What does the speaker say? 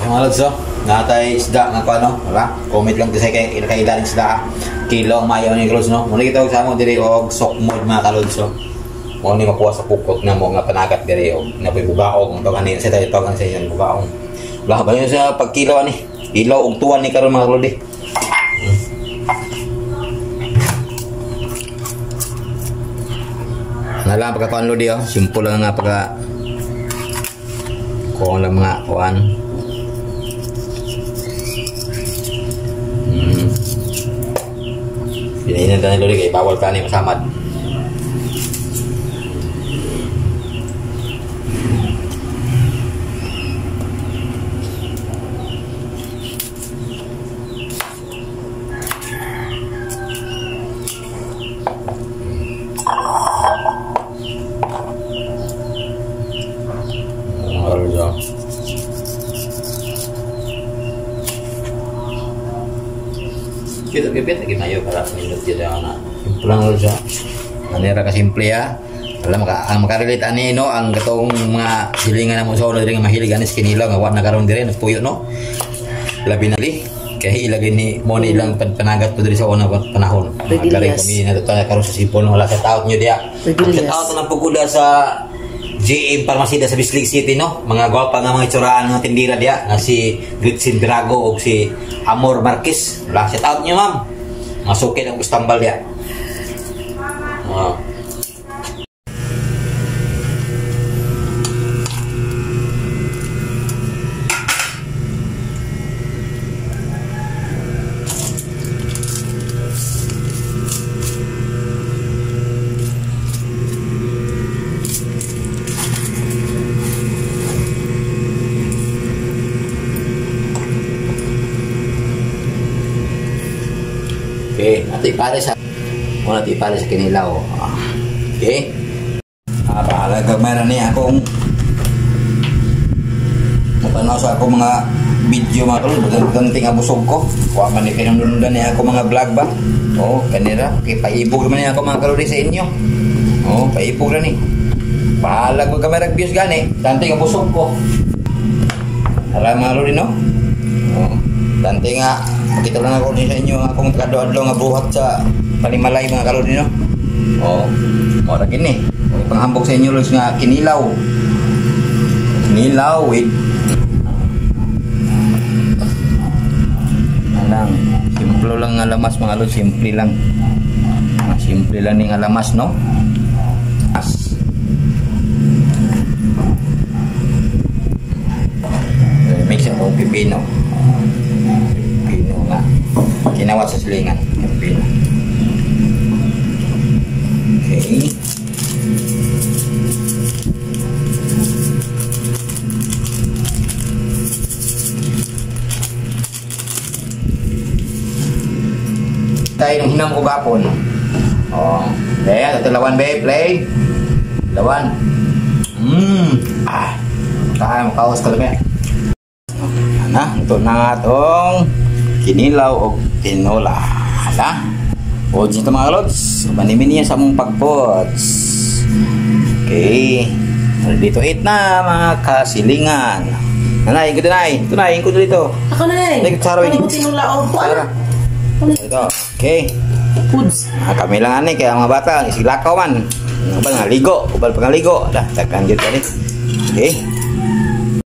mga lods, natay isda nga ano, wala? Comment lang sa kay kailan isda. Kilo ang mayo ni lods, no? Muna kita sa mo diri og sokmod mga kalods, mo ni makuha sa pukot na mo nga panagat diri og napoy bugaong to kanin sa tayo tawagan sa inyo bugaong. Wala ba yun sa pagkilo ni? Kilo og tuwan ni karon mga lodi. Nalang pagkakuan lodi, simple lang nga pagka kung lang mga kuan. Pinainin na lodi kay bawal ka ni masamad. Kita bibit lagi mayo para minum jadi anak. Pulang dulu siya. Manera ka simple ya. Alam ka ang makarelate ani no ang gatong mga silingan mo sa ulo diri nga mahilig ani kinilaw nga wa na karon diri puyo no. Labi na li kay ilagay ni mo ni ilang panagat po diri sa una panahon. Kari kami na to karon sa sipon wala sa taot nyo dia. Set out na pagkuda sa GM Parmasida sa Bislig City no. Mga gwapa nga mga itsuraan nga tindira dia nga si Gritsin Drago o si Amor Marquez. Wala set out nyo ma'am. Masukin ang gustambal dia. Okay, natin ipare sa kinilaw. Okay. Paalaga meron niya akong mapanaw sa ako mga video mga kalod. Ganting abusog ko. Kuha man ni pinundan niya ako mga vlog ba. Kanira. Okay, paibog naman niya ako mga kalod sa inyo. Paibog na ni. Pahalag ko kamera views gani. Ganting abusog ko. Alam mga kalod no? Dante nga, makita lang ako sa inyo akong tagado-adlo nga buhat sa Panimalay mga kalod no? Mora gini. Panghambog sa inyo lods nga kinilaw. Kinilaw with alang, simple lang nga lamas mga lods, simple lang. Simple lang ning lamas no? Mix ang pipino. Nga kinawat sa silingan yung pino. Okay. Tayo nung hinam ko gapon. Ayan, ito lawan babe, play. Lawan. Kaya makawas ko lang yan. Ito na itong kinilaw o tinola. O dito mga lods, manimin niya sa mong pagpots. Okay. Dito 8 na mga kasilingan. Nanay, ito nay. Ito nay, ko dito. Ako nay. Ano mo tinola o po? Ito. Okay. Foods. Kami lang ani kaya mga bata, isilakaw man. Ubal nga ligo, ubal pang ligo. Takkan dito ni. Okay.